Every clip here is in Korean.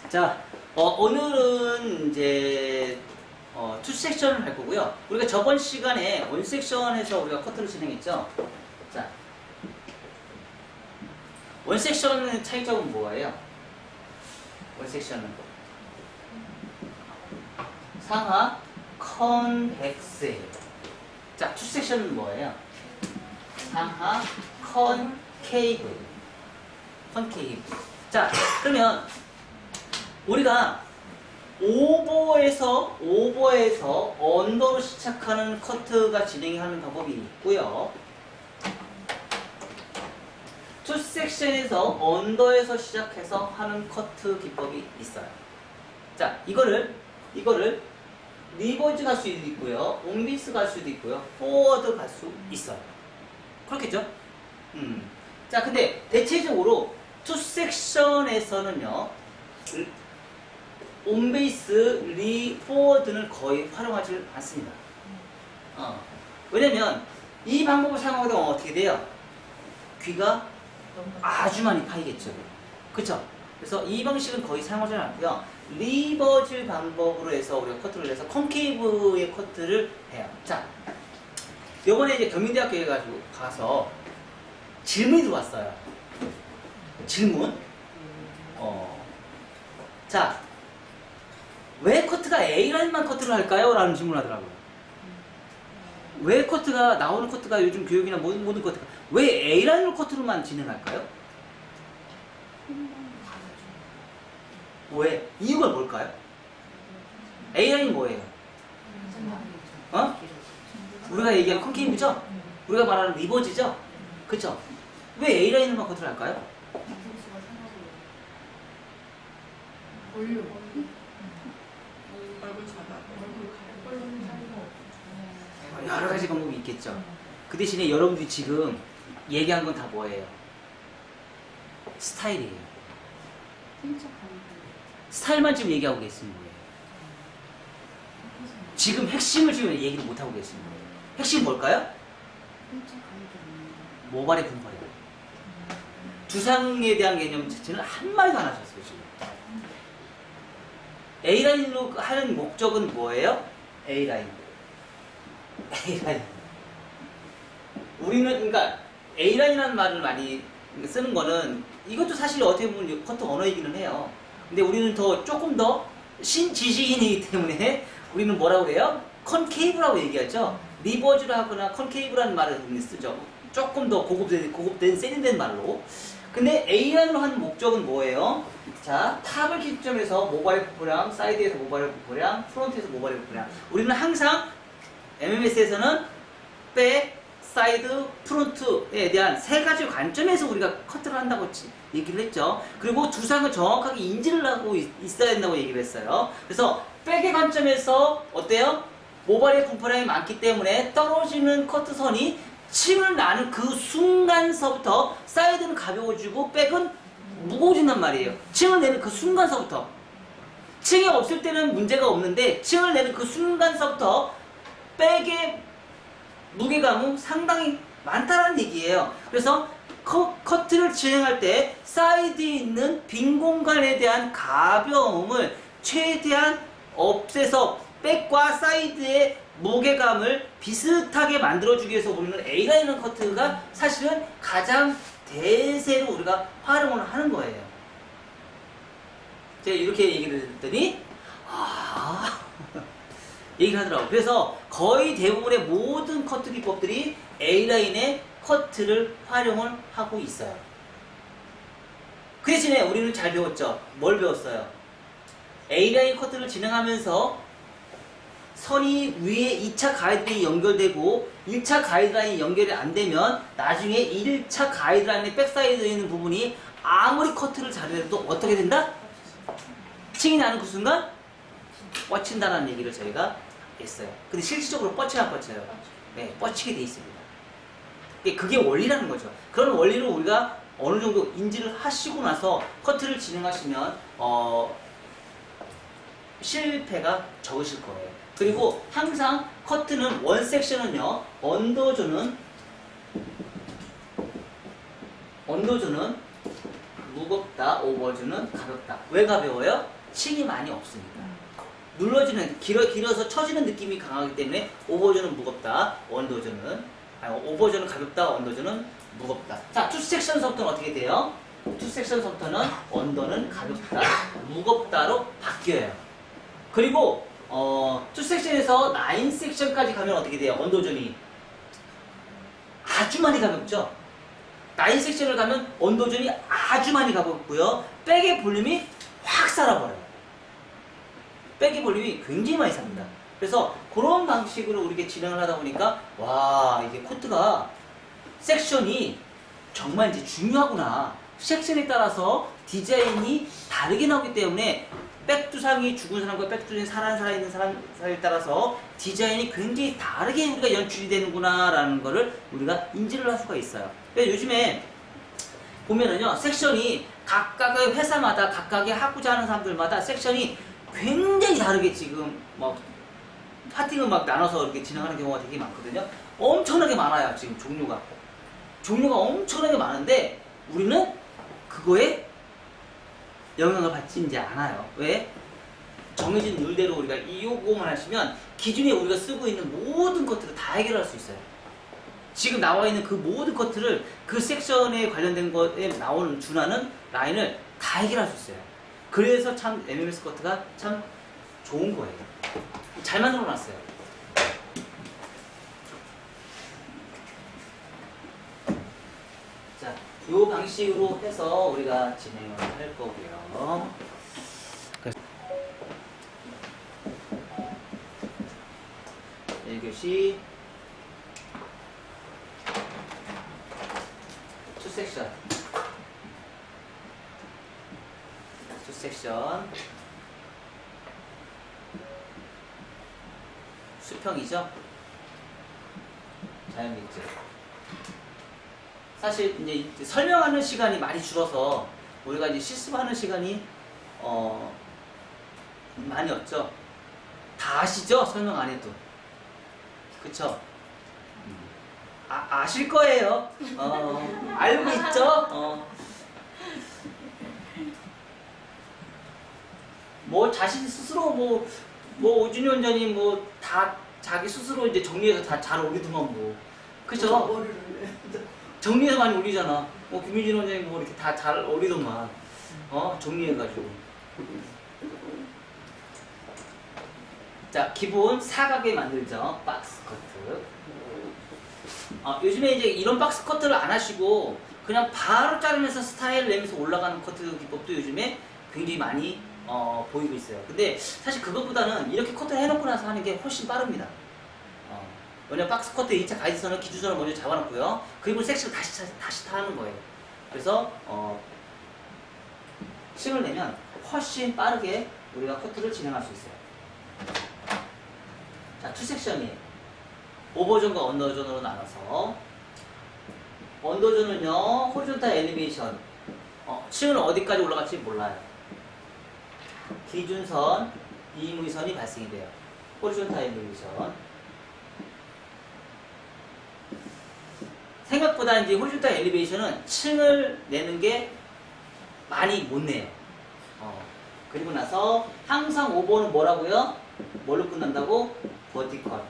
자, 오늘은 이제 투 섹션을 할 거고요. 우리가 저번 시간에 원 섹션에서 우리가 커트를 진행했죠. 자, 원 섹션의 차이점은 뭐예요? 원 섹션은 상하 컨벡스예요. 자, 투 섹션은 뭐예요? 상하 컨케이브. 자, 그러면 우리가 오버에서 언더로 시작하는 커트가 진행하는 방법이 있고요. 투 섹션에서 언더에서 시작해서 하는 커트 기법이 있어요. 자, 이거를 리버즈 갈 수도 있고요, 옹비스 갈 수도 있고요, 포워드 갈 수 있어요. 그렇겠죠? 자, 근데 대체적으로 투 섹션에서는요, 온베이스, 포워드는 거의 활용하지 않습니다. 왜냐면 이 방법을 사용하게 되면 어떻게 돼요? 귀가 아주 많이 파이겠죠. 그쵸? 그래서 이 방식은 거의 사용하지 않고요. 리버질 방법으로 해서 우리가 커트를 해서 컨케이브의 커트를 해요. 자, 요번에 이제 경민대학교에 가서 질문이 들어왔어요. 질문. 자, 왜 커트가 A라인만 커트를 할까요? 라는 질문을 하더라고요. 왜 커트가, 나오는 커트가 요즘 교육이나 모든 커트가 왜 A라인으로 커트로만 진행할까요? 왜? 이유가 뭘까요? A라인이 뭐예요? 우리가 얘기한 컨케이브죠? 우리가 말하는 리버지죠? 그쵸? 왜 A라인으로만 커트를 할까요? 여러 가지 방법이 있겠죠. 그 대신에 여러분들이 지금 얘기한 건 다 뭐예요? 스타일이에요. 스타일만 지금 얘기하고 계시는 거예요. 지금 핵심을 지금 얘기를 못하고 계시는 거예요. 핵심이 뭘까요? 모발의 분발이에요. 두상에 대한 개념 자체는 한마디도 안 하셨어요, 지금. A라인으로 하는 목적은 뭐예요? A라인. 우리는, 그러니까, A라인이라는 말을 많이 쓰는 거는, 이것도 사실 어떻게 보면 커트 언어이기는 해요. 근데 우리는 조금 더 신지식인이기 때문에, 우리는 뭐라고 그래요? 컨케이브라고 얘기하죠? 리버즈를 하거나 컨케이브라는 말을 쓰죠. 조금 더 고급된 세련된 말로. 근데 A라인으로 하는 목적은 뭐예요? 자, 탑을 기점에서 모바일 부포량, 사이드에서 모바일 부포량, 프론트에서 모바일 부포량. 우리는 항상 MMS에서는 백, 사이드, 프론트에 대한 세 가지 관점에서 우리가 커트를 한다고 얘기를 했죠. 그리고 두상을 정확하게 인지를 하고 있어야 된다고 얘기를 했어요. 그래서 백의 관점에서 어때요? 모발의 분포량이 많기 때문에 떨어지는 커트선이 층을 나는 그 순간서부터 사이드는 가벼워지고 백은 무거워진단 말이에요. 층을 내는 그 순간서부터. 층이 없을 때는 문제가 없는데 층을 내는 그 순간서부터 백의 무게감은 상당히 많다는 얘기예요. 그래서 커트를 진행할 때 사이드에 있는 빈 공간에 대한 가벼움을 최대한 없애서 백과 사이드의 무게감을 비슷하게 만들어주기 위해서 우리는 A라인 커트가 사실은 가장 대세로 우리가 활용을 하는 거예요. 제가 이렇게 얘기를 했더니 얘기를 하더라고요. 그래서 거의 대부분의 모든 커트 기법들이 A라인의 커트를 활용을 하고 있어요. 그 대신에 우리는 잘 배웠죠. 뭘 배웠어요? A라인 커트를 진행하면서 선이 위에 2차 가이드라인이 연결되고 1차 가이드라인이 연결이 안 되면 나중에 1차 가이드라인의 백사이드에 있는 부분이 아무리 커트를 잘해도 어떻게 된다? 층이 나는 그 순간 뻗친다는 얘기를 저희가 했어요. 근데 실질적으로 뻗쳐요, 안 뻗쳐요? 네, 뻗치게 돼 있습니다. 그게 원리라는 거죠. 그런 원리를 우리가 어느 정도 인지를 하시고 나서 커트를 진행하시면 실패가 적으실 거예요. 그리고 항상 커트는 원 섹션은요, 언더존은 무겁다, 오버즈는 가볍다. 왜 가벼워요? 층이 많이 없으니까. 눌러지는, 길어서 처지는 느낌이 강하기 때문에 오버즈는 무겁다, 오버즈는 가볍다, 언더즈는 무겁다. 자, 투 섹션서부터는 어떻게 돼요? 투 섹션서부터는 언더는 가볍다, 무겁다로 바뀌어요. 그리고 투 섹션에서 9 섹션까지 가면 어떻게 돼요? 언더존이 아주 많이 가볍죠? 9 섹션을 가면 언더존이 아주 많이 가볍고요. 백의 볼륨이 확 살아버려요. 백의 볼륨이 굉장히 많이 삽니다. 그래서 그런 방식으로 우리가 진행을 하다 보니까 와, 이게 코트가 섹션이 정말 이제 중요하구나. 섹션에 따라서 디자인이 다르게 나오기 때문에 백두상이 죽은 사람과 백두상이 살아있는 사람에 따라서 디자인이 굉장히 다르게 우리가 연출이 되는구나 라는 거를 우리가 인지를 할 수가 있어요. 그래서 요즘에 보면은요, 섹션이 각각의 회사마다 각각의 하고자 하는 사람들마다 섹션이 굉장히 다르게 지금 막 파팅을 막 나눠서 이렇게 진행하는 경우가 되게 많거든요. 엄청나게 많아요. 지금 종류가 엄청나게 많은데 우리는 그거에 영향을 받지 이제 않아요. 왜? 정해진 룰대로 우리가 이용만 하시면 기준에 우리가 쓰고 있는 모든 것들을 다 해결할 수 있어요. 지금 나와 있는 그 모든 것들을 그 섹션에 관련된 것에 나오는 준하는 라인을 다 해결할 수 있어요. 그래서 참 MMS 커트가 참 좋은 거예요. 잘 만들어 놨어요. 자, 이 방식으로 해서 우리가 진행을 할 거고요. 1교시 투 섹션 수평이죠. 자연미적. 사실 이제 설명하는 시간이 많이 줄어서 우리가 이제 실습하는 시간이 많이 없죠. 다 아시죠? 설명 안 해도. 그쵸? 아실 거예요. 알고 있죠? 뭐 자신 스스로 뭐 오준희 원장님 뭐 다 자기 스스로 이제 정리해서 다 잘 올리더만 뭐. 그쵸? 정리해서 많이 올리잖아. 김민진 원장님 뭐 이렇게 다 잘 올리더만. 정리해가지고. 자, 기본 사각에 만들죠. 박스 커트. 요즘에 이제 이런 박스 커트를 안 하시고 그냥 바로 자르면서 스타일 내면서 올라가는 커트 기법도 요즘에 굉장히 많이 보이고 있어요. 근데 사실 그것보다는 이렇게 커트를 해놓고 나서 하는 게 훨씬 빠릅니다. 왜냐면 박스 커트 2차 가이드선을 기준선을 먼저 잡아놓고요. 그리고 섹션을 다시 타는 거예요. 그래서 층을 내면 훨씬 빠르게 우리가 커트를 진행할 수 있어요. 자, 투 섹션이에요. 오버존과 언더존으로 나눠서 언더존은요, 호리존탈 엘리베이션 층은 어디까지 올라갈지 몰라요. 기준선, 이무선이 발생이 돼요. 호리존탈 엘리베이션. 생각보다 이제 호리존탈 엘리베이션은 층을 내는 게 많이 못 내요. 그리고 나서 항상 오버는 뭐라고요? 뭘로 끝난다고? 버티컬,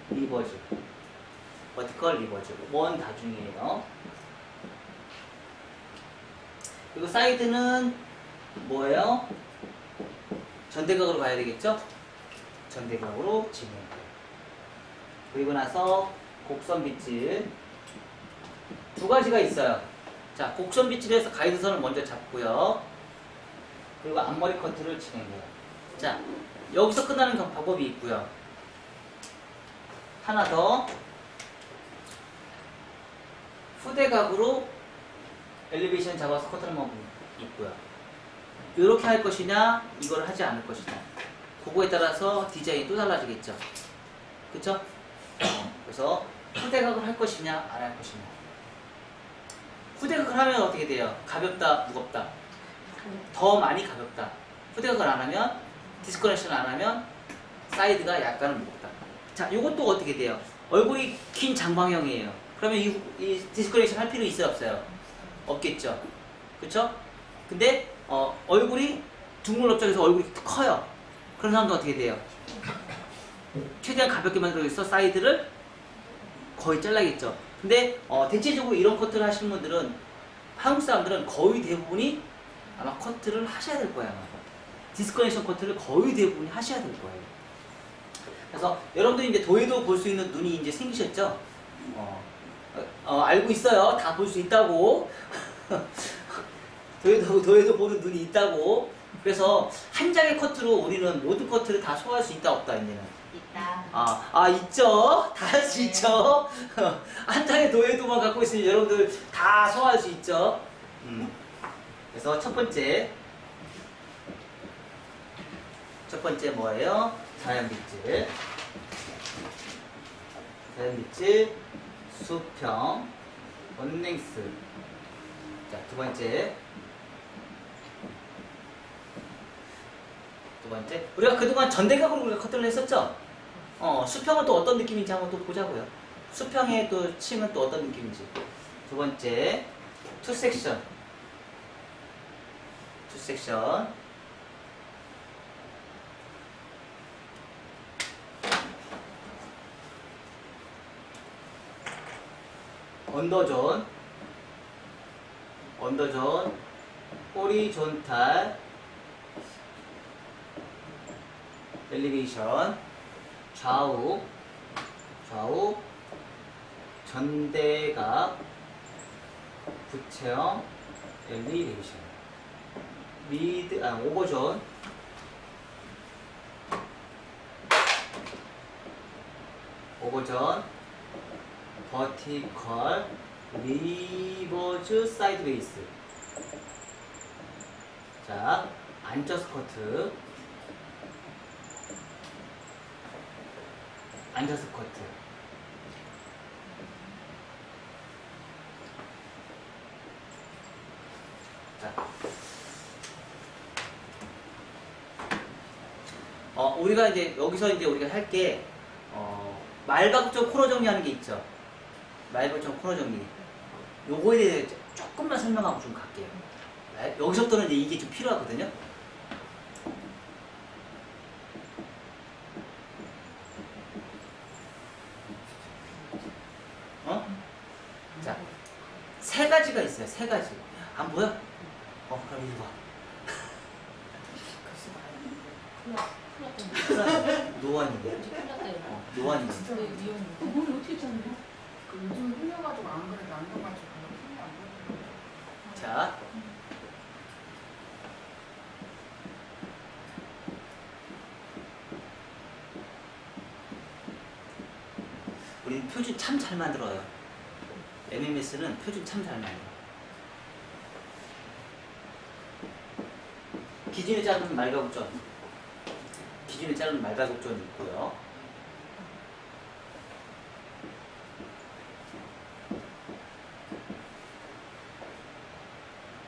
리버즈. 버티컬, 리버즈. 원 다중이에요. 그리고 사이드는 뭐예요? 전대각으로 가야 되겠죠? 전대각으로 진행해요. 그리고 나서 곡선 빗질. 두 가지가 있어요. 자, 곡선 빗질에서 가이드선을 먼저 잡고요. 그리고 앞머리 커트를 진행해요. 자, 여기서 끝나는 방법이 있고요. 하나 더. 후대각으로 엘리베이션 잡아서 커트를 먹고 있고요. 이렇게 할 것이냐, 이걸 하지 않을 것이냐. 그거에 따라서 디자인이 또 달라지겠죠. 그쵸? 그래서 후대각을 할 것이냐, 안 할 것이냐. 후대각을 하면 어떻게 돼요? 가볍다, 무겁다. 더 많이 가볍다. 후대각을 안 하면, 디스커넥션을 안 하면 사이드가 약간은 무겁다. 자, 이것도 어떻게 돼요? 얼굴이 긴 장방형이에요. 그러면 이 디스커넥션 할 필요 있어요, 없어요? 없겠죠. 그쵸? 근데 얼굴이 둥글럽적해서 얼굴이 커요. 그런 사람도 어떻게 돼요? 최대한 가볍게 만들기 위해서 사이드를 거의 잘라야겠죠. 근데 대체적으로 이런 커트를 하시는 분들은 한국 사람들은 거의 대부분이 아마 커트를 하셔야 될 거예요. 아마. 디스커넥션 커트를 거의 대부분이 하셔야 될 거예요. 그래서 여러분들이 이제 도에도 볼 수 있는 눈이 이제 생기셨죠? 알고 있어요. 다 볼 수 있다고. 도에도 보는 눈이 있다고. 그래서 한 장의 커트로 우리는 모든 커트를 다 소화할 수 있다 없다 이제는. 있다. 있죠. 다 할 수 있죠. 한 장의 도에도만 갖고 있으면 여러분들 다 소화할 수 있죠. 그래서 첫 번째 뭐예요? 자연빛질, 수평, 원랭스. 자, 두 번째, 우리가 그동안 전대각으로 우리가 커트를 했었죠? 수평은 또 어떤 느낌인지 한번 또 보자고요. 수평의 또 층은 또 어떤 느낌인지. 두 번째, 투 섹션. 언더존, 호리존탈, 엘리베이션, 좌우, 전대각, 부채형, 엘리베이션, 오버존, 버티컬, 리버즈, 사이드 베이스. 자, 앉아서 커트. 자, 우리가 이제 여기서 이제 우리가 할 게 말박점 코너 정리하는 게 있죠. 말박점 코너 정리. 요거에 대해 조금만 설명하고 좀 갈게요. 여기서부터는 이제 이게 좀 필요하거든요. 자, 세 가지가 있어요. 세 가지. 안 보여? 그럼 이리 봐. 노안인데. 노안인데. 진짜 위험해. 어머니 어떻게 찾냐? 요즘 흘려가지고 안 그래도 안 돼가지고 큰일 안 돼. 자. 우리는 표준 참 잘 만들어요. MMS는 표준 참 잘 만들어요. 기준에 자르는 말가급존이 있고요.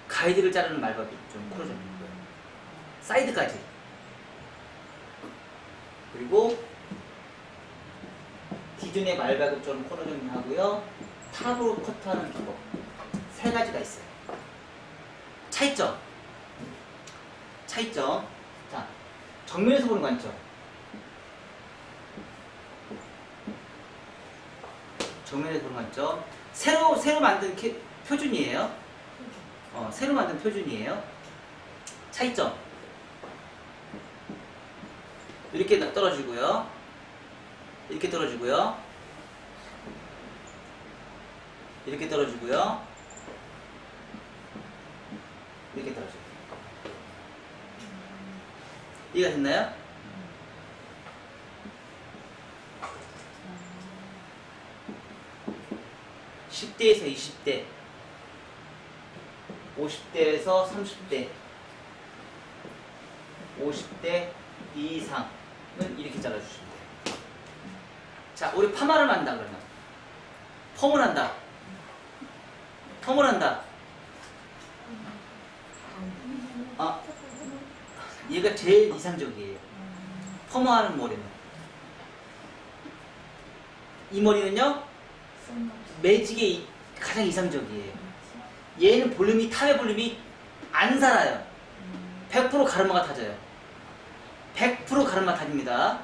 가이드를 자르는 말가급존, 코너존이 있고요. 사이드까지. 그리고 기준의 말가급존 코너존이 하고요. 탑으로 커트하는 기법. 세 가지가 있어요. 차이점. 자, 정면에서 보는 관점. 새로 만든 표준이에요. 새로 만든 표준이에요. 차이점. 이렇게 떨어지고요. 이렇게 떨어져요. 이해가 됐나요? 음. 10대에서 20대, 50대에서 30대, 50대 이상은 이렇게 잘라주시면 돼요. 자, 우리 파마를 한다 그러면 펌을 한다. 얘가 제일 이상적이에요. 펌하는 머리는. 이 머리는요, 매직이 가장 이상적이에요. 얘는 탑의 볼륨이 안 살아요. 100% 가르마가 타져요. 100% 가르마 타집니다.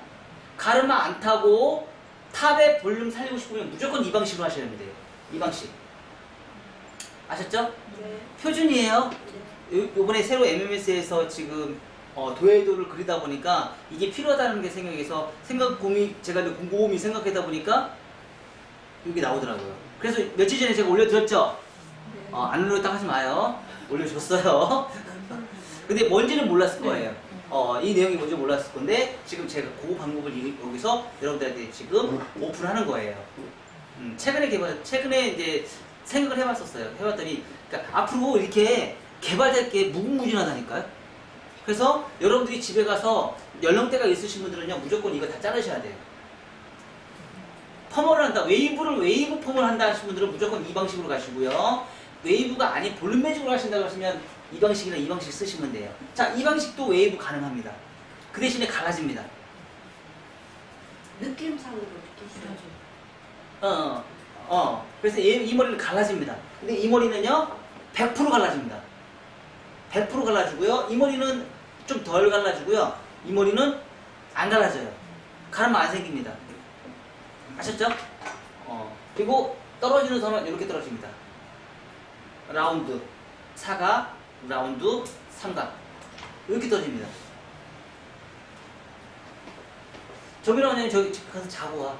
가르마 안 타고 탑의 볼륨 살리고 싶으면 무조건 이 방식으로 하셔야 돼요. 이 방식. 아셨죠? 네. 표준이에요. 요번에 새로 MMS에서 지금 도해도를 그리다 보니까 이게 필요하다는 게 생각해서 제가 이제 곰곰이 생각하다 보니까 이게 나오더라고요. 그래서 며칠 전에 제가 올려드렸죠? 네. 안 올렸다 하지 마요. 올려줬어요. 근데 뭔지는 몰랐을 거예요. 이 내용이 뭔지 몰랐을 건데 지금 제가 그 방법을 여기서 여러분들한테 지금 오픈하는 거예요. 최근에 이제 생각을 해봤었어요. 해봤더니 그러니까 앞으로 이렇게 개발될 게 무궁무진하다니까요. 그래서 여러분들이 집에 가서 연령대가 있으신 분들은요 무조건 이거 다 자르셔야 돼요. 펌을 한다. 웨이브 펌을 한다 하시는 분들은 무조건 이 방식으로 가시고요. 웨이브가 아닌 볼륨 매직으로 하신다고 하시면 이 방식이나 이 방식 쓰시면 돼요. 자, 이 방식도 웨이브 가능합니다. 그 대신에 갈라집니다. 느낌상으로 느끼시죠? 그래서 이 머리는 갈라집니다. 근데 이 머리는요 100% 갈라집니다. 100% 갈라지고요. 이 머리는 좀 덜 갈라지고요. 이 머리는 안 갈라져요. 가르마 안 생깁니다. 아셨죠? 그리고 떨어지는 선은 이렇게 떨어집니다. 라운드, 사각, 라운드, 삼각 이렇게 떨어집니다. 저기는 그냥 저기 가서 자고 와.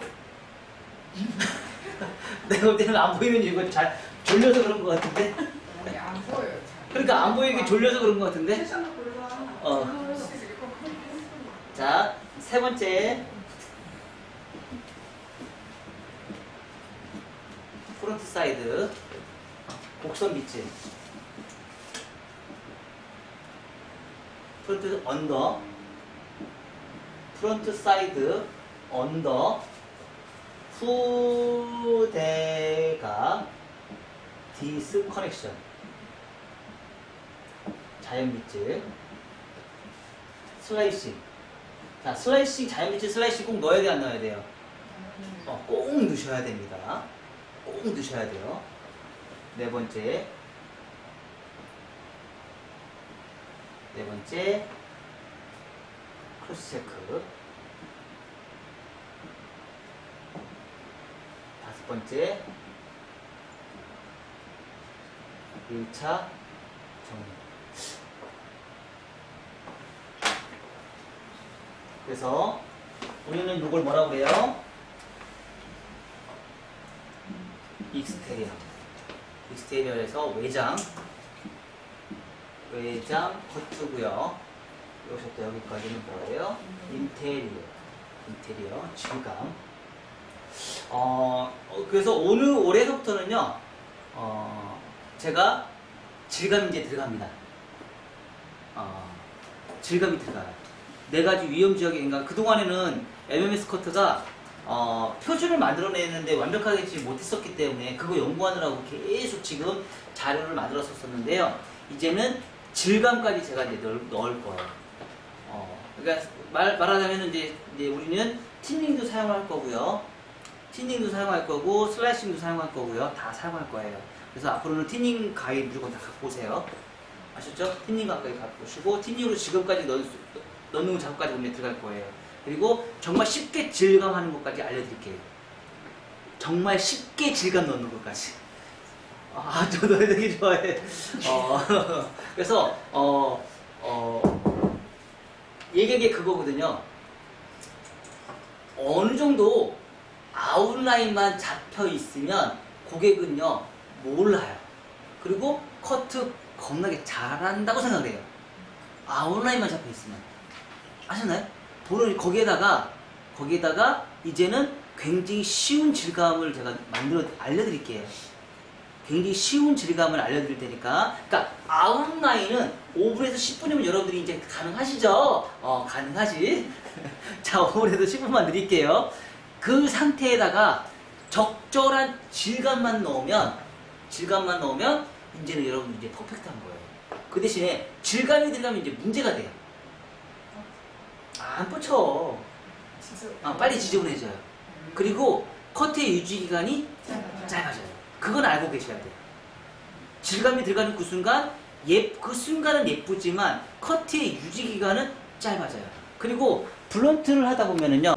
내가 볼 때는 안 보이는 이유가 잘 졸려서 그런 것 같은데. 아니 안 보여요. 잘. 그러니까 안 보이게 졸려서 그런 것 같은데. 세상을 골라. 자, 세 번째. 프론트 사이드 곡선 빗질. 프론트 언더. 프론트 사이드 언더. 후대가 디스 커넥션. 자연 빗질. 슬라이싱. 자, 슬라이싱, 자연 빗질 슬라이싱 꼭 넣어야 돼, 안 넣어야 돼요? 꼭 넣으셔야 됩니다. 꼭 넣으셔야 돼요. 네 번째. 크로스 체크. 다섯 번째. 1차 정리. 그래서 우리는 이걸 뭐라고 그래요? 익스테리어에서 외장 커트고요. 여기서부터 여기까지는 뭐예요? 인테리어 질감. 그래서 올해서부터는요, 제가 질감이 이제 들어갑니다. 질감이 들어가요. 네 가지 위험 지역에, 그러니까 그동안에는 MMS 커트가 표준을 만들어내는데 완벽하게 지금 못했었기 때문에 그거 연구하느라고 계속 지금 자료를 만들었었는데요. 이제는 질감까지 제가 이제 넣을 거예요. 그러니까 말하자면 이제 우리는 틴닝도 사용할 거고요. 틴닝도 사용할 거고, 슬라이싱도 사용할 거고요. 다 사용할 거예요. 그래서 앞으로는 틴닝 가위 무조건 다 갖고 오세요. 아셨죠? 틴닝 가위 갖고 오시고, 틴닝으로 지금까지 넣는 작업까지 보면 들어갈 거예요. 그리고 정말 쉽게 질감하는 것까지 알려드릴게요. 정말 쉽게 질감 넣는 것까지. 저 노래 되게 좋아해. 그래서 얘기한 게 그거거든요. 어느 정도 아웃라인만 잡혀 있으면 고객은요 몰라요. 그리고 커트 겁나게 잘한다고 생각을 해요. 아웃라인만 잡혀 있으면. 아셨나요? 돈을 거기에다가 이제는 굉장히 쉬운 질감을 제가 알려드릴게요. 굉장히 쉬운 질감을 알려드릴 테니까. 그러니까 아웃라인은 5분에서 10분이면 여러분들이 이제 가능하시죠? 가능하지. 자, 5분에서 10분만 드릴게요. 그 상태에다가 적절한 질감만 넣으면 이제는 여러분 이제 퍼펙트한 거예요. 그 대신에 질감이 들어가면 이제 문제가 돼요. 안 붙여. 빨리 지저분해져요. 그리고 커트의 유지 기간이 짧아져요. 그건 알고 계셔야 돼요. 질감이 들어가는 그 순간 그 순간은 예쁘지만 커트의 유지 기간은 짧아져요. 그리고 블런트를 하다 보면은요.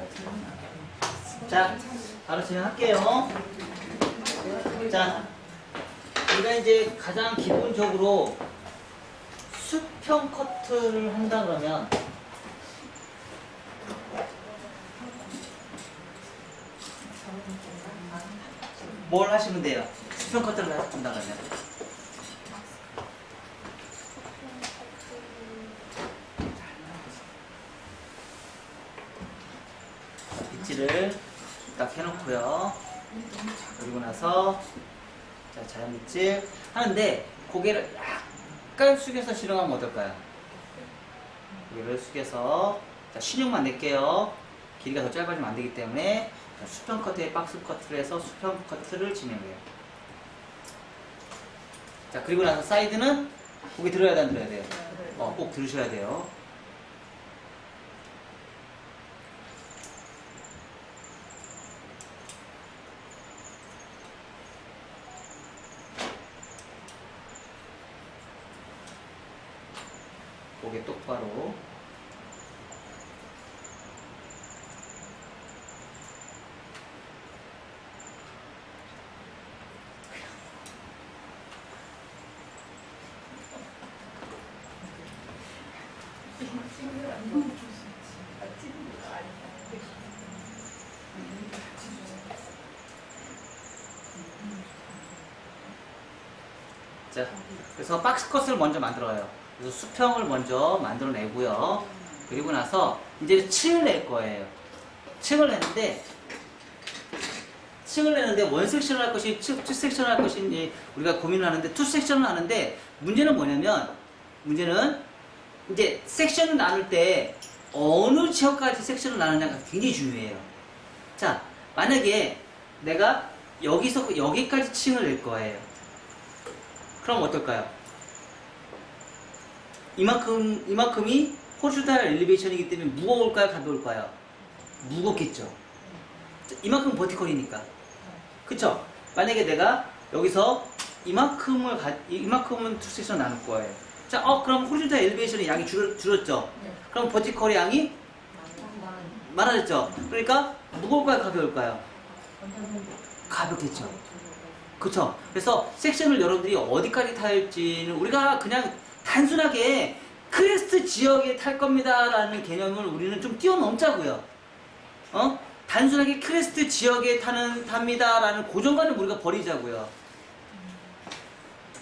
자, 바로 진행할게요. 자, 우리가 이제 가장 기본적으로 수평 커트를 한다 그러면 뭘 하시면 돼요? 수평 커트를 한다 그러면 빗질을 딱 해놓고요. 그리고 나서 자, 자연 빗질 하는데 고개를 약간 숙여서 실행하면 어떨까요? 고개를 숙여서 자, 신용만 낼게요. 길이가 더 짧아지면 안 되기 때문에 자, 수평 커트에 박스 커트를 해서 수평 커트를 진행해요. 자, 그리고 나서 사이드는 고개 들어야 돼, 안 들어야 돼요? 꼭 들으셔야 돼요. 고개 똑바로. 자, 그래서 박스 컷을 먼저 만들어요. 그래서 수평을 먼저 만들어내고요. 그리고 나서 이제 층을 낼 거예요. 층을 내는데 원 섹션을 할 것이 투 섹션을 할 것인지 우리가 고민을 하는데 투 섹션을 하는데 문제는 뭐냐면 문제는 이제 섹션을 나눌 때 어느 지역까지 섹션을 나누냐가 굉장히 중요해요. 자, 만약에 내가 여기서 여기까지 층을 낼 거예요. 그럼 어떨까요? 이만큼이 호리존탈 엘리베이션이기 때문에 무거울까요? 가벼울까요? 무겁겠죠. 이만큼 버티컬이니까. 그쵸? 만약에 내가 여기서 이만큼은 투 섹션 나눌 거예요. 자, 그럼 호리존탈 엘리베이션의 양이 줄었죠? 그럼 버티컬의 양이 많아졌죠? 그러니까 무거울까요? 가벼울까요? 가볍겠죠. 그쵸? 그래서 섹션을 여러분들이 어디까지 탈지는 우리가 그냥 단순하게 크레스트 지역에 탈 겁니다 라는 개념을 우리는 좀 뛰어넘자고요. 단순하게 크레스트 지역에 탑니다 라는 고정관념 우리가 버리자고요.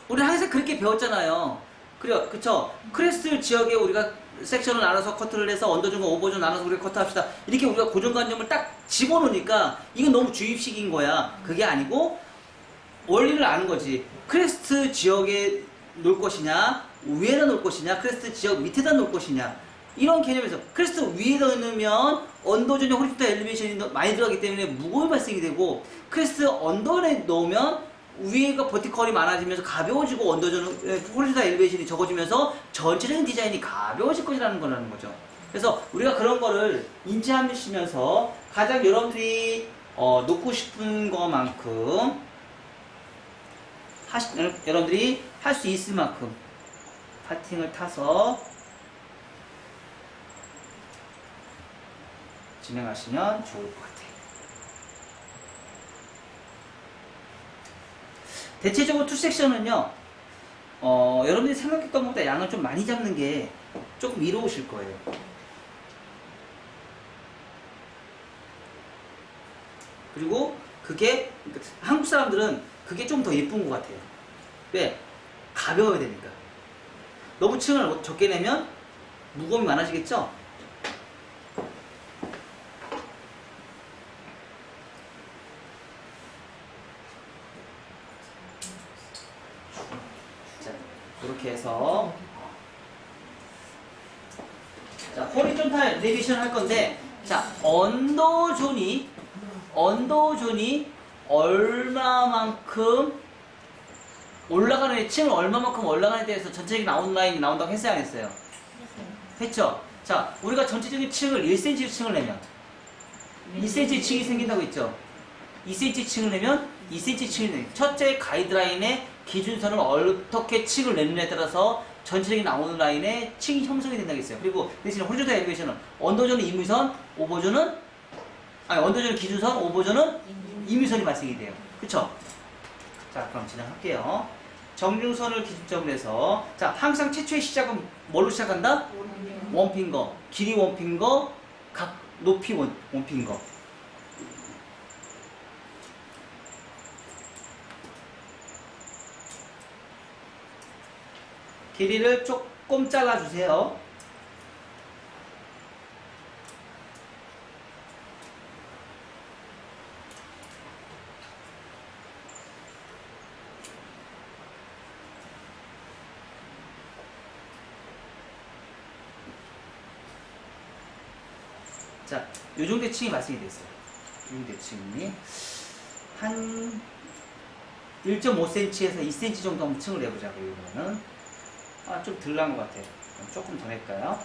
우리 항상 그렇게 배웠잖아요. 그래요, 그쵸? 크레스트 지역에 우리가 섹션을 나눠서 커트를 해서 언더존과 오버존 나눠서 우리가 커트합시다. 이렇게 우리가 고정관념을 딱 집어넣으니까 이건 너무 주입식인 거야. 그게 아니고 원리를 아는 거지. 크레스트 지역에 놓을 것이냐, 위에다 놓을 것이냐, 크레스트 지역 밑에다 놓을 것이냐. 이런 개념에서 크레스트 위에다 넣으면 언더존과 호리존탈 엘리베이션이 많이 들어가기 때문에 무거움이 발생이 되고, 크레스트 언더에 넣으면 위에가 버티컬이 많아지면서 가벼워지고 호리존탈 엘리베이션이 적어지면서 전체적인 디자인이 가벼워질 것이라는 거라는 거죠. 그래서 우리가 그런 거를 인지하시면서 가장 여러분들이 놓고 싶은 것만큼 여러분들이 할 수 있을 만큼 파팅을 타서 진행하시면 좋을 것 같아요. 대체적으로 투 섹션은요, 여러분들이 생각했던 것보다 양을 좀 많이 잡는 게 조금 이로우실 거예요. 그리고 그게 한국 사람들은 그게 좀 더 예쁜 것 같아요. 왜? 가벼워야 되니까. 너무 층을 적게 내면 무거움이 많아지겠죠? 자, 이렇게 해서 자, 호리존탈 엘리베이션 할 건데, 자, 언더존이 얼마만큼 올라가는 층을 얼마만큼 올라가는 데에서 전체적인 아웃라인이 나온다고 했어요, 안 했어요? 했죠? 자, 우리가 전체적인 층을 1cm 층을 내면 2cm 층이 생긴다고 했죠? 2cm 층을 내면 2cm 층을 내면 첫째 가이드라인의 기준선을 어떻게 층을 내느냐에 따라서 전체적인 나오는 라인에 층이 형성이 된다고 했어요. 그리고 대신 호리존탈 엘리베이션은 언더존은 임의선, 오버존은 언더존은 기준선, 오버존은 임의선이 발생이 돼요. 그쵸? 자, 그럼 진행할게요. 정중선을 기준점으로 해서 자, 항상 최초의 시작은 뭘로 시작한다? 원핑거, 길이 원핑거, 각 높이 원핑거. 길이를 조금 잘라주세요. 자, 요정 대칭이 발생이 됐어요. 요정 대칭이 한 1.5cm에서 2cm 정도 한번 층을 내보자고요. 이거는 좀 덜 난 것 같아요. 조금 더 낼까요?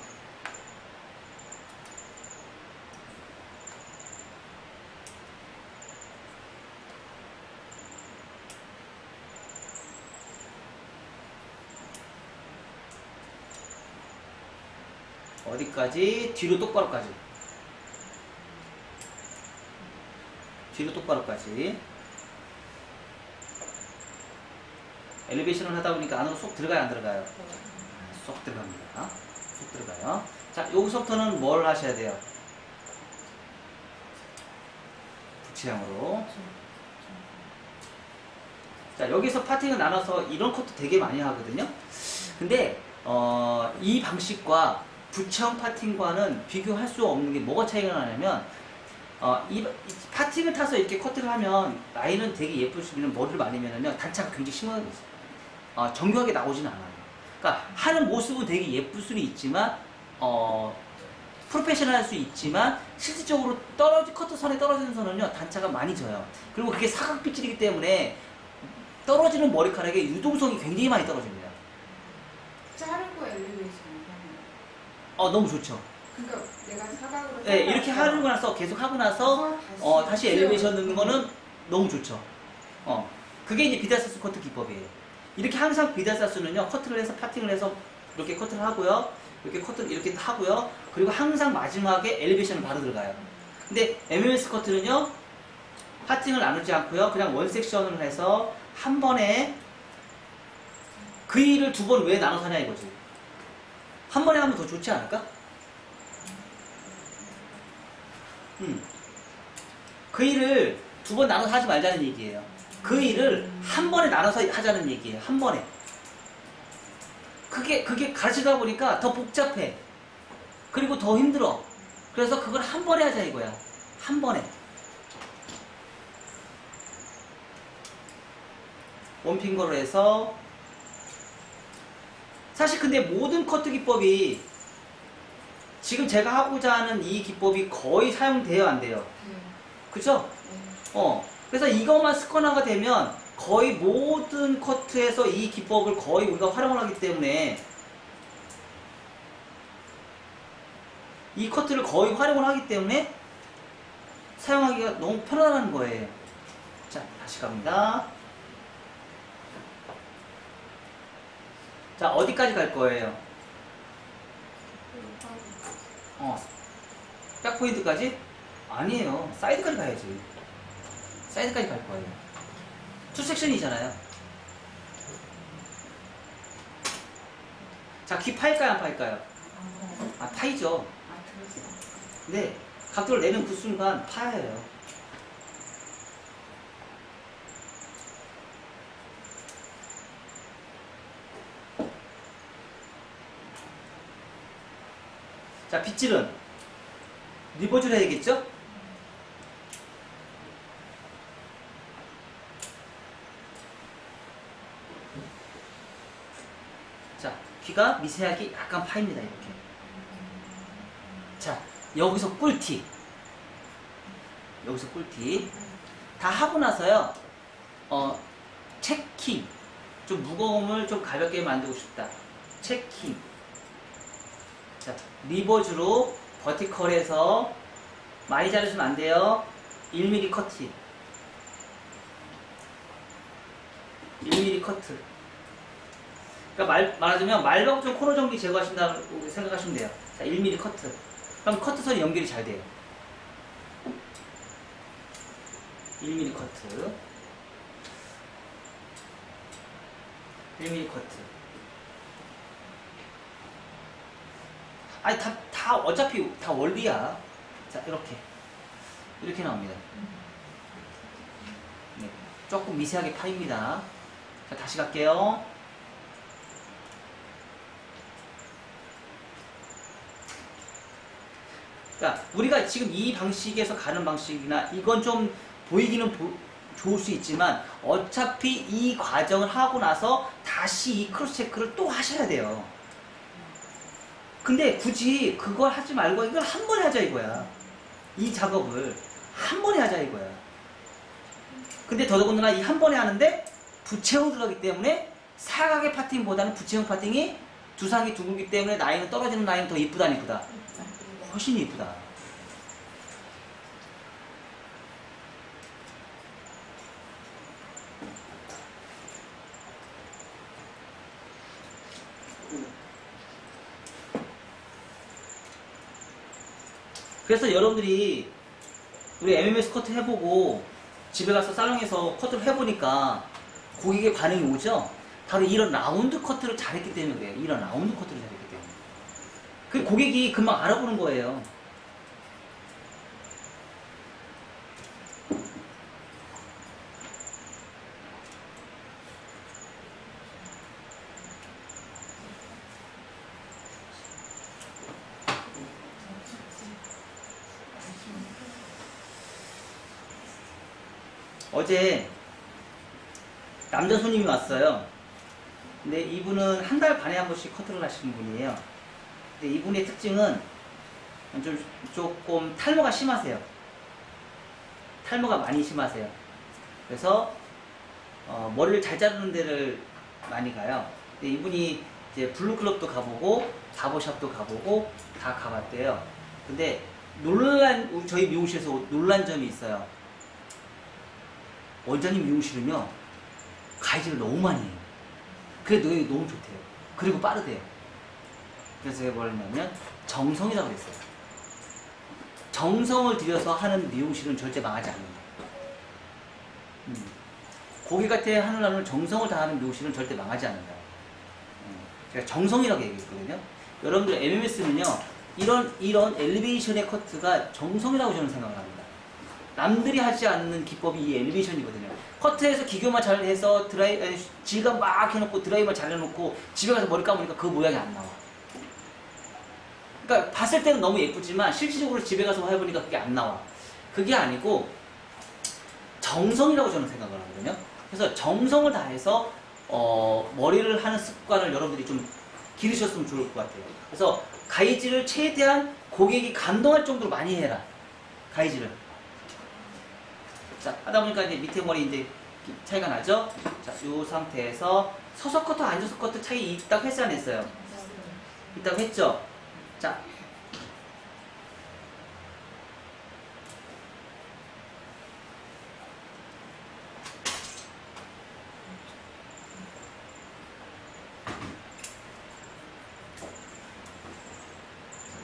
어디까지? 뒤로 똑바로까지. 뒤로 똑바로까지. 엘리베이션을 하다 보니까 안으로 쏙 들어가요, 안 들어가요? 쏙 들어갑니다. 쏙 들어가요. 자, 여기서부터는 뭘 하셔야 돼요? 부채형으로. 자, 여기서 파팅을 나눠서 이런 컷도 되게 많이 하거든요. 근데 이 방식과 부채형 파팅과는 비교할 수 없는 게 뭐가 차이가 나냐면 이 파팅을 타서 이렇게 커트를 하면 라인은 되게 예쁘시면 머리를 말리면은요 단차가 굉장히 심하게 정교하게 나오진 않아요. 그러니까 하는 모습은 되게 예쁠 수는 있지만 프로페셔널할 수 있지만 실질적으로 커트 선에 떨어지는 선은요 단차가 많이 져요. 그리고 그게 사각빗질이기 때문에 떨어지는 머리카락의 유동성이 굉장히 많이 떨어집니다. 자르고 엘리베이션 너무 좋죠. 그러니까 내가 사각으로 네, 이렇게 하고 나서 계속 하고 나서 다시 엘리베이션 넣는 거는 너무 좋죠. 그게 이제 비달사스 커트 기법이에요. 이렇게 항상 비달사스는요 커트를 해서 파팅을 해서 이렇게 커트를 하고요, 이렇게 커트를 이렇게 하고요, 그리고 항상 마지막에 엘리베이션을 바로 들어가요. 근데 MMS 커트는요 파팅을 나누지 않고요 그냥 원 섹션을 해서 한 번에 그 일을 두 번 왜 나눠서 하냐 이거지. 한 번에 하면 더 좋지 않을까? 그 일을 두 번 나눠서 하지 말자는 얘기예요. 그 일을 한 번에 나눠서 하자는 얘기예요. 한 번에. 그게 가르치다 보니까 더 복잡해. 그리고 더 힘들어. 그래서 그걸 한 번에 하자 이거야. 한 번에. 원핑거로 해서 사실 근데 모든 커트 기법이 지금 제가 하고자 하는 이 기법이 거의 사용돼요, 안 돼요? 그죠? 그래서 이것만 습관화가 되면 거의 모든 커트에서 이 기법을 거의 우리가 활용을 하기 때문에 이 커트를 거의 활용을 하기 때문에 사용하기가 너무 편하다는 거예요. 자, 다시 갑니다. 자, 어디까지 갈 거예요? 백포인트까지? 아니에요. 사이드까지 가야지. 사이드까지 갈 거예요. 투 섹션이잖아요. 자, 귀 파일까요, 안 파일까요? 파이죠. 들었어. 네. 각도를 내는 그 순간 파여요. 자, 빗질은 리버즈를 해야겠죠? 자, 귀가 미세하게 약간 파입니다, 이렇게. 자, 여기서 꿀팁. 여기서 꿀팁. 다 하고 나서요, 체킹. 좀 무거움을 좀 가볍게 만들고 싶다. 체킹. 자, 리버즈로 버티컬에서 많이 자르시면 안 돼요. 1mm 커팅. 1mm 커트. 그러니까 말하자면 말박종 코너 전기 제거하신다고 생각하시면 돼요. 자, 1mm 커트. 그럼 커트선이 연결이 잘 돼요. 1mm 커트. 1mm 커트. 아니, 다 어차피 다 원리야. 자, 이렇게 나옵니다. 네, 조금 미세하게 파입니다. 자, 다시 갈게요. 그러니까 우리가 지금 이 방식에서 가는 방식이나 이건 좀 보이기는 좋을 수 있지만 어차피 이 과정을 하고 나서 다시 이 크로스 체크를 또 하셔야 돼요. 근데 굳이 그걸 하지 말고 이걸 한 번에 하자 이거야. 이 작업을 한 번에 하자 이거야. 근데 더더군다나 이 한 번에 하는데 부채형 들어가기 때문에 사각의 파팅보다는 부채형 파팅이 두상이 둥글기 때문에 라인은 떨어지는 라인은 더 이쁘다 안 이쁘다? 훨씬 이쁘다. 그래서 여러분들이 우리 MMS 커트 해보고 집에 가서 살롱에서 커트를 해보니까 고객의 반응이 오죠? 바로 이런 라운드 커트를 잘했기 때문에 그래요. 이런 라운드 커트를 잘했기 때문에. 그 고객이 금방 알아보는 거예요. 어제 남자 손님이 왔어요. 근데 이분은 한 달 반에 한 번씩 커트를 하시는 분이에요. 근데 이분의 특징은 조금 탈모가 심하세요. 탈모가 많이 심하세요. 그래서 머리를 잘 자르는 데를 많이 가요. 근데 이분이 이제 블루클럽도 가보고 바버샵도 가보고 다 가봤대요. 근데 저희 미용실에서 놀란 점이 있어요. 원장님 미용실은요 가이즈를 너무 많이 해요. 그래 너무 좋대요. 그리고 빠르대요. 그래서 제가 뭘 했냐면 정성이라고 그랬어요. 정성을 들여서 하는 미용실은 절대 망하지 않는다. 고객한테 하느라면 정성을 다하는 미용실은 절대 망하지 않는다. 제가 정성이라고 얘기했거든요. 여러분들 MMS는요 이런 엘리베이션의 커트가 정성이라고 저는 생각을 합니다. 남들이 하지 않는 기법이 이 엘리베이션이거든요. 커트해서 기교만 잘 해서 질감 막 해놓고 드라이만 잘 해놓고 집에 가서 머리 감으니까 그 모양이 안 나와. 그러니까 봤을 때는 너무 예쁘지만 실질적으로 집에 가서 해보니까 그게 안 나와. 그게 아니고 정성이라고 저는 생각을 하거든요. 그래서 정성을 다해서 머리를 하는 습관을 여러분들이 좀 기르셨으면 좋을 것 같아요. 그래서 가이즈를 최대한 고객이 감동할 정도로 많이 해라. 가이즈를. 자, 하다 보니까 이제 밑에 머리 이제 차이가 나죠? 자, 이 상태에서 서서 커트, 앉아서 커트 차이 있다고 했어요, 안 했어요? 있다고 했죠? 자.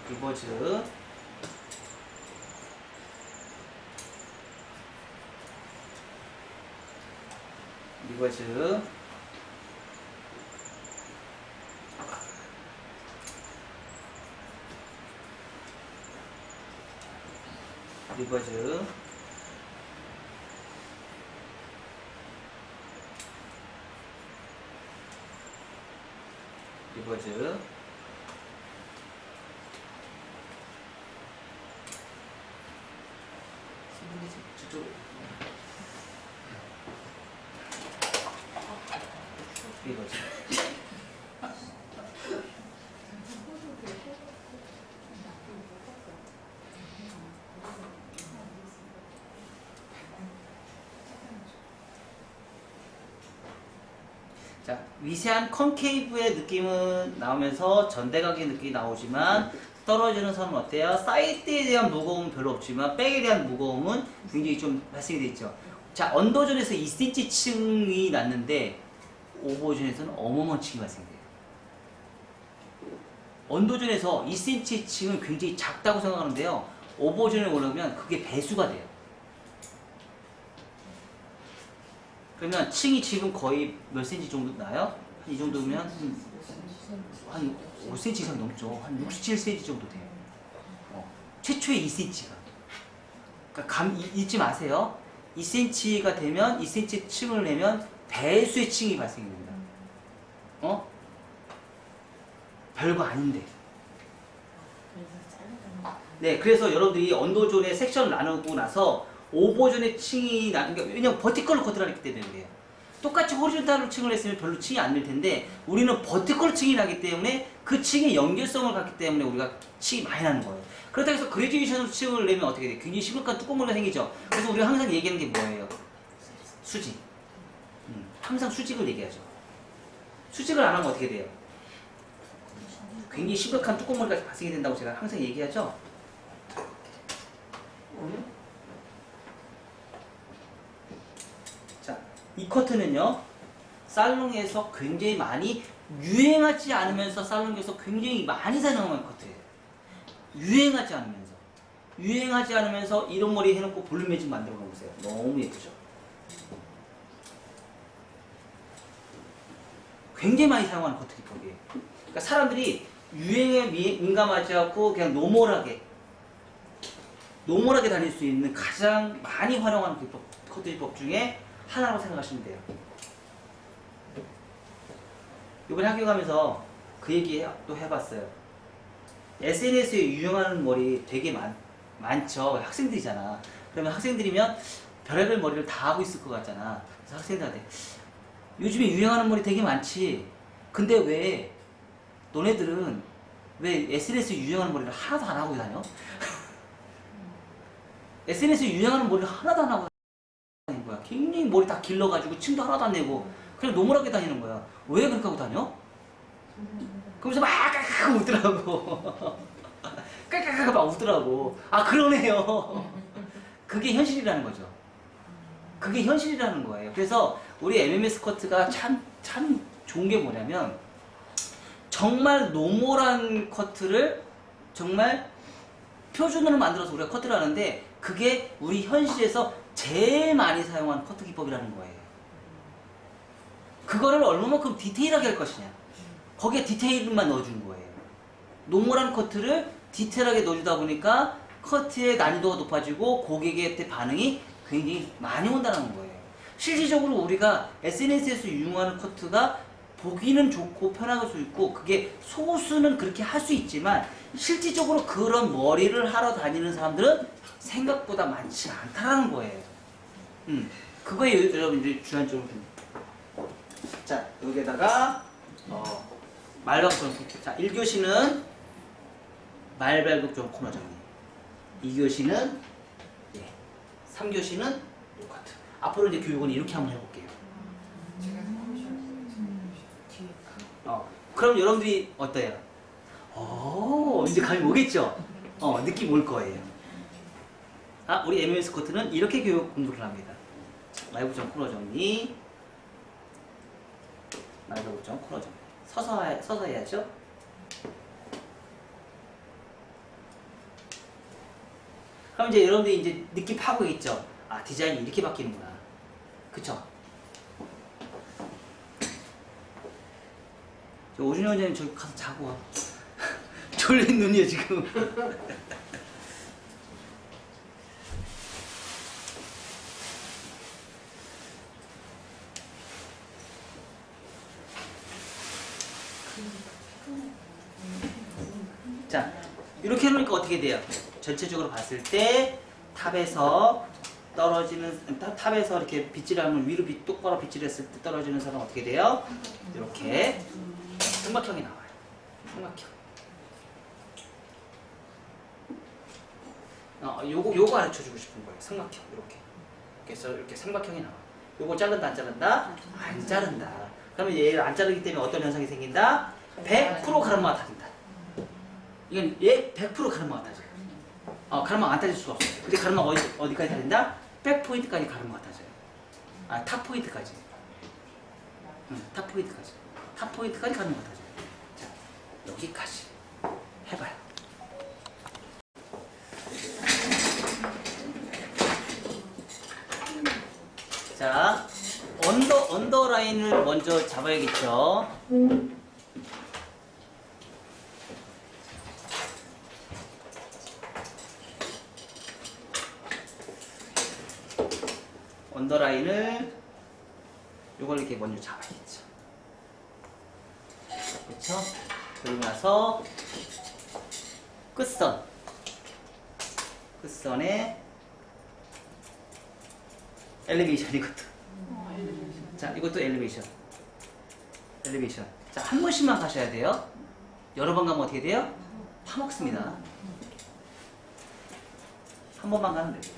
리버즈. 리버즈. 리버즈. 리버즈. 저쪽. 리버즈. 자, 위세한 컨케이브의 느낌은 나오면서 전대각의 느낌이 나오지만 떨어지는 선은 어때요? 사이드에 대한 무거움은 별로 없지만 백에 대한 무거움은 굉장히 좀 발생이 되어 있죠. 자, 언더존에서 2cm 층이 났는데 오버존에서는 어마어마한 층이 발생돼요. 언더존에서 2cm의 층은 굉장히 작다고 생각하는데요. 오버존에 오르면 그게 배수가 돼요. 그러면 층이 지금 거의 몇 cm 정도 나요? 한 이 정도면 한 5cm 이상 넘죠. 한 67cm 정도 돼요. 최초의 2cm가. 그러니까 잊지 마세요. 2cm가 되면 2cm 층을 내면 배수의 층이 발생됩니다. 별거 아닌데. 네, 그래서 여러분들이 언더존의 섹션을 나누고 나서 오버존의 층이 그러니까 왜냐면 버티컬로 커트를 했기 때문에 그래요. 똑같이 호리존탈로 층을 했으면 별로 층이 안 날 텐데 우리는 버티컬 층이 나기 때문에 그 층의 연결성을 갖기 때문에 우리가 층이 많이 나는 거예요. 그렇다고 해서 그레듀에이션으로 층을 내면 어떻게 돼요? 굉장히 심각한 뚜껑물가 생기죠. 그래서 우리가 항상 얘기하는 게 뭐예요? 수직. 항상 수직을 얘기하죠. 수직을 안 하면 어떻게 돼요? 굉장히 심각한 뚜껑물가 발생이 된다고 제가 항상 얘기하죠. 자, 이 커트는요 살롱에서 굉장히 많이 유행하지 않으면서 살롱에서 굉장히 많이 사용하는 커트예요. 유행하지 않으면서 이런 머리 해놓고 볼륨 매직 만들어 놓으세요. 너무 예쁘죠. 굉장히 많이 사용하는 커트 기법이에요. 그러니까 사람들이 유행에 민감하지 않고 그냥 노멀하게 다닐 수 있는 가장 많이 활용하는 기법, 커트 기법 중에 하나라고 생각하시면 돼요. 이번에 학교 가면서 그 얘기 또 해봤어요. SNS에 유행하는 머리 되게 많죠. 학생들이잖아. 그러면 학생들이면 별의별 머리를 다 하고 있을 것 같잖아. 그래서 학생들한테 요즘에 유행하는 머리 되게 많지. 근데 왜 너네들은 왜 SNS에 유행하는 머리를 하나도 안 하고 다녀? SNS에 유행하는 머리를 하나도 안 하고 다니는 거야. 굉장히 머리 다 길러가지고 층도 하나도 안 내고 그냥 노멀하게 다니는 거야. 왜 그렇게 하고 다녀? 그러면서 막 깔깔깔 웃더라고. 깔깔깔 막 웃더라고. 아 그러네요. 그게 현실이라는 거죠. 그게 현실이라는 거예요. 그래서 우리 MMS 커트가 참 좋은 게 뭐냐면 정말 노멀한 커트를 정말 표준으로 만들어서 우리가 커트를 하는데 그게 우리 현실에서 제일 많이 사용하는 커트 기법이라는 거예요. 그거를 얼마만큼 디테일하게 할 것이냐. 거기에 디테일만 넣어준 거예요. 노멀한 커트를 디테일하게 넣어주다 보니까 커트의 난이도가 높아지고 고객의 반응이 굉장히 많이 온다는 거예요. 실질적으로 우리가 SNS에서 유행하는 커트가 보기는 좋고 편할 수 있고 그게 소수는 그렇게 할 수 있지만 실질적으로 그런 머리를 하러 다니는 사람들은 생각보다 많지 않다는 거예요. 그거에 여러분들이 주안점을 줍니다. 자, 여기에다가 말발굽 정리. 자, 1교시는 말발굽 코너 정리. 2교시는 3교시는 똑같아. 앞으로 이제 교육은 이렇게 한번 해볼게요. 그럼 여러분들이 어때요? 이제 감이 오겠죠? 느낌 올 거예요. 우리 MMS 코트는 이렇게 교육 공부를 합니다. 말구정 코너 정리. 말구정 코너 정리. 서서 해야죠. 그럼 이제 여러분들이 이제 느낌 파고 있죠? 디자인이 이렇게 바뀌는구나. 그쵸? 오준희 원장님 저기 가서 자고 와. 졸린 눈이야 지금. 자, 이렇게 해놓으니까 어떻게 돼요? 전체적으로 봤을 때 탑에서 떨어지는 탑에서 이렇게 빗질을 하면 위로 똑바로 빗질 했을 때 떨어지는 사람은 어떻게 돼요? 이렇게 삼각형이 나와요. 삼각형. 요거 가르쳐주고 싶은 거예요. 삼각형 이렇게. 그래서 이렇게 삼각형이 나와. 요거 자른다 안 자른다? 안 자른다. 그러면 얘를 안 자르기 때문에 어떤 현상이 생긴다? 100% 가르마가 타진다. 이건 얘 100% 가르마가 타져요. 가르마가 안 타질 수가 없어요. 근데 가르마가 어디까지 타진다? 백 포인트까지 가르마가 타져요. 탑 포인트까지. 탑 포인트까지. 탑 포인트까지 가는 것 같아요. 자, 여기까지 해봐요. 자, 언더라인을 먼저 잡아야겠죠. 언더라인을 이걸 이렇게 먼저 잡아야겠죠. 그렇죠? 그리고 나서 끝선에 엘리베이션 이것도. 자, 이것도 엘리베이션. 자, 한 번씩만 가셔야 돼요. 여러 번 가면 어떻게 돼요? 파먹습니다. 한 번만 가면 돼요.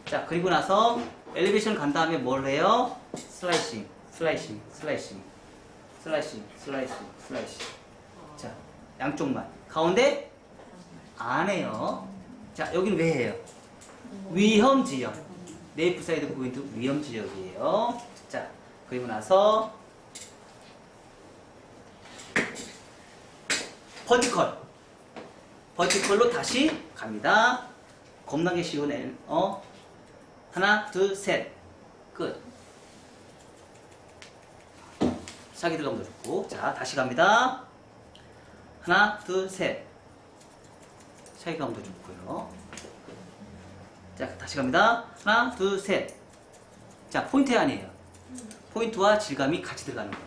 자, 그리고 나서 엘리베이션 간 다음에 뭘 해요? 슬라이싱. 자, 양쪽만. 가운데 안 해요. 자, 여기는 왜 해요? 위험 지역. 네이프 사이드 포인트 위험 지역이에요. 자, 그리고 나서 버티컬로 다시 갑니다. 겁나게 쉬운 하나, 둘, 셋. 끝. 사기 들어가면 더 좋고. 자, 다시 갑니다. 하나, 둘, 셋. 사기 가면 더 좋고요. 자, 다시 갑니다. 하나, 둘, 셋. 자, 포인트 아니에요. 포인트와 질감이 같이 들어가는 거예요.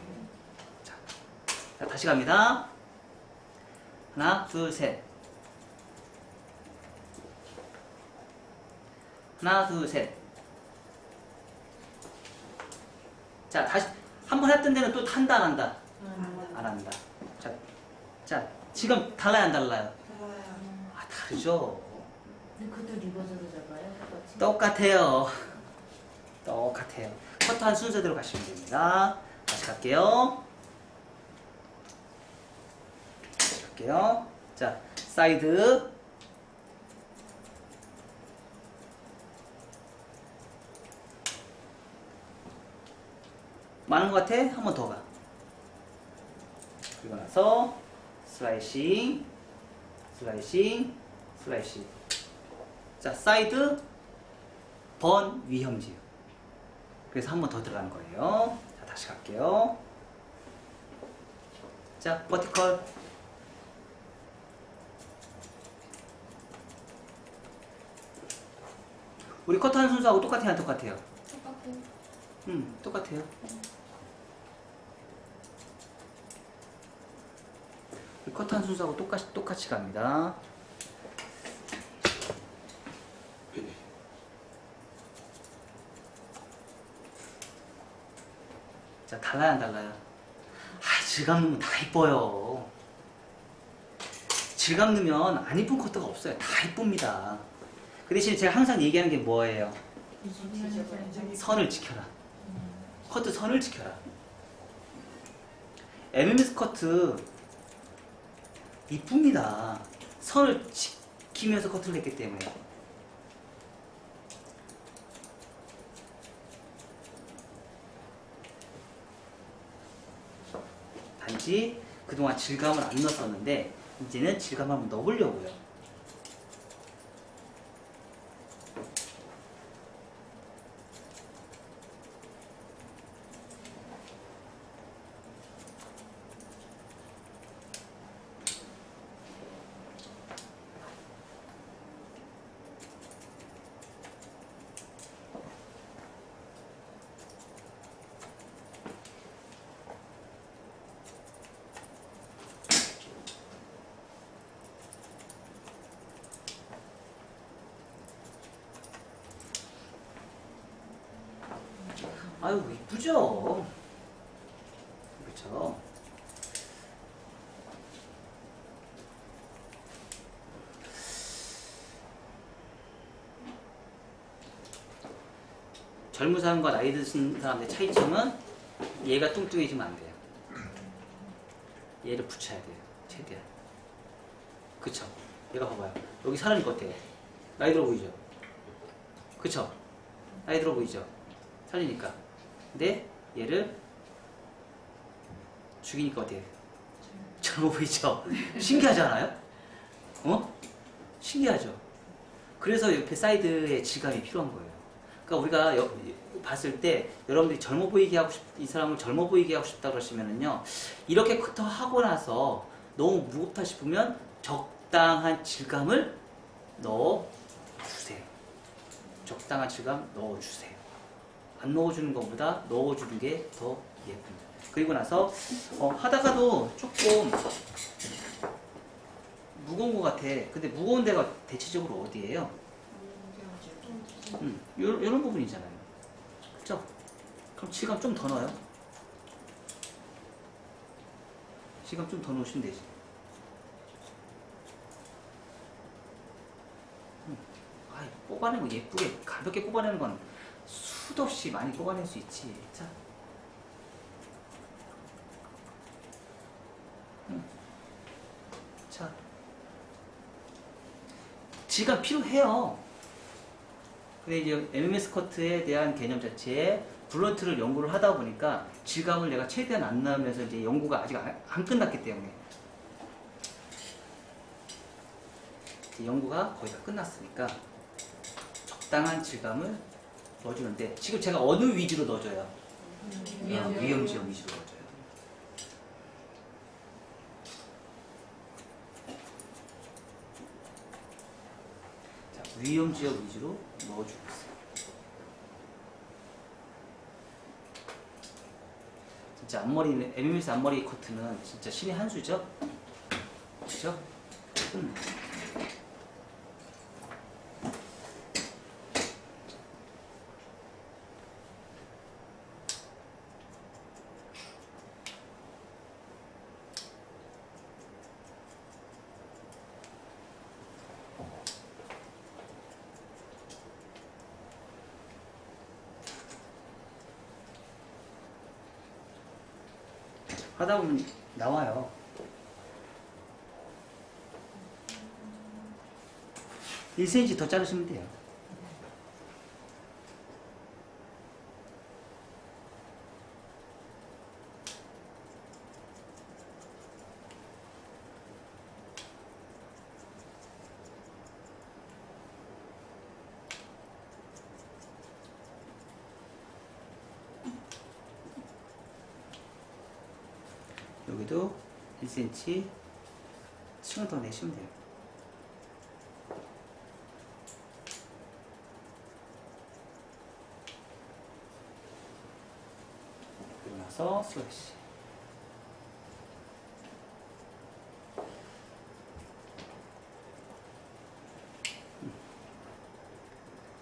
자, 다시 갑니다. 하나, 둘, 셋. 하나, 둘, 셋. 자, 다시 한 번 했던 데는 또 한다, 안 한다? 안 한다. 자, 지금 달라요, 안 달라요? 아, 다르죠? 그것도 리버스로 잡아요? 똑같아요. 커트한 순서대로 가시면 됩니다. 다시 갈게요. 자, 사이드. 많은 것 같아? 한 번 더 가. 그리고 나서 슬라이싱. 자, 사이드 번 위험지역. 그래서 한 번 더 들어가는 거예요. 자, 다시 갈게요. 자, 버티컬. 우리 커트하는 순서하고 똑같아요, 안 똑같아요? 똑같아요. 우리 커트하는 순서하고 똑같이 갑니다. 자, 달라요, 안 달라요? 아, 질감 넣으면 다 이뻐요. 질감 넣으면 안 이쁜 커트가 없어요. 다 이쁩니다. 그 대신 제가 항상 얘기하는 게 뭐예요? 선을 지켜라. 커트 선을 지켜라. MMS 커트 이쁩니다. 선을 지키면서 커트를 했기 때문에. 단지 그동안 질감을 안 넣었었는데 이제는 질감을 한번 넣어보려고요. 아유, 이쁘죠? 그렇죠? 젊은 사람과 나이 드신 사람의 차이점은 얘가 뚱뚱해지면 안 돼요. 얘를 붙여야 돼요. 최대한. 그쵸? 얘가 봐봐요. 여기 살아니까 어때요? 나이 들어 보이죠? 그쵸? 나이 들어 보이죠? 살리니까. 근데 얘를 죽이니까 어때요? 젊어 보이죠? 신기하잖아요? 어? 신기하죠? 그래서 옆에 사이드에 질감이 필요한 거예요. 그러니까 우리가 봤을 때 여러분들이 젊어 보이게 하고 이 사람을 젊어 보이게 하고 싶다 그러시면은요, 이렇게 커터 하고 나서 너무 무겁다 싶으면 적당한 질감을 넣어주세요. 적당한 질감 넣어주세요. 안 넣어주는 것보다 넣어주는 게 더 예쁩니다. 그리고 나서 하다가도 조금 무거운 것 같아. 근데 무거운 데가 대체적으로 어디예요? 요런 부분이잖아요. 그쵸? 그럼 질감 좀 더 넣어요. 질감 좀 더 넣으시면 되지. 아이, 뽑아내고 예쁘게 가볍게 뽑아내는 건 수도 없이 많이 뽑아낼 수 있지. 자. 자. 질감 필요해요. 근데 이제 MMS 커트에 대한 개념 자체에 블런트를 연구를 하다 보니까 질감을 내가 최대한 안 넣으면서 이제 연구가 아직 안 끝났기 때문에 연구가 거의 다 끝났으니까 적당한 질감을 넣어주는데 지금 제가 어느 위주로 넣어줘요? 위험지역 위주로 넣어줘요. 자, 위험지역 위주로 넣어주고 있어요. 진짜 앞머리는 MMS 앞머리 커트는 진짜 신의 한 수죠? 그죠? 하다 보면 나와요. (1cm) 더 자르시면 돼요. 여기도 1cm 층을 더 내시면 돼요. 그리고 나서 슬래시.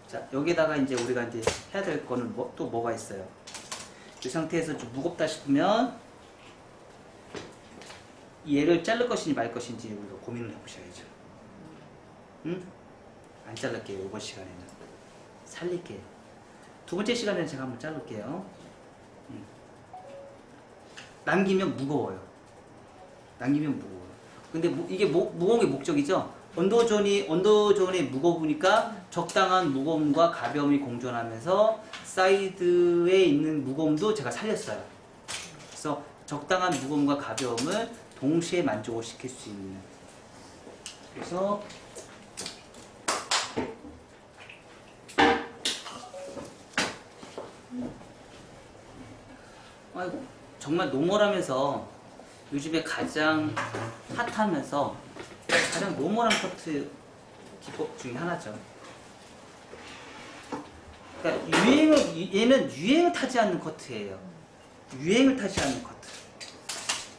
자, 여기다가 이제 우리가 이제 해야 될 거는 또 뭐가 있어요? 이 상태에서 좀 무겁다 싶으면 얘를 자를 것인지 말 것인지 우리가 고민을 해보셔야죠. 응? 안 자를게요. 이번 시간에는 살릴게요. 두 번째 시간에는 제가 한번 자를게요. 남기면 무거워요. 남기면 무거워요. 근데 이게 무거운 게 목적이죠. 언더존이 무거우니까 적당한 무거움과 가벼움이 공존하면서 사이드에 있는 무거움도 제가 살렸어요. 그래서 적당한 무거움과 가벼움을 동시에 만족을 시킬 수 있는. 그래서 아이고, 정말 노멀하면서 요즘에 가장 핫하면서 가장 노멀한 커트 기법 중에 하나죠. 그러니까 얘는 유행을 타지 않는 커트예요. 유행을 타지 않는 커트.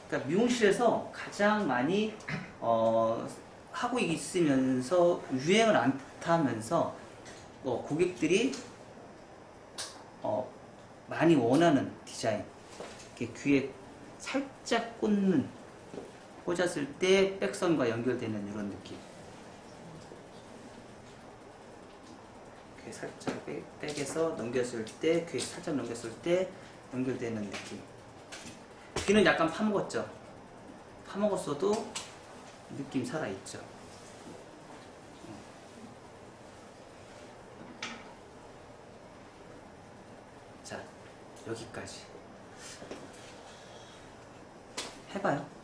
그러니까 미용실에서 가장 많이 하고 있으면서 유행을 안 타면서 고객들이 많이 원하는 디자인. 이렇게 귀에 살짝 꽂았을 때 백선과 연결되는 이런 느낌. 귀에 살짝 백에서 넘겼을 때, 귀에 살짝 넘겼을 때 연결되는 느낌. 귀는 약간 파먹었죠? 파먹었어도 느낌 살아있죠? 자, 여기까지. 해봐요.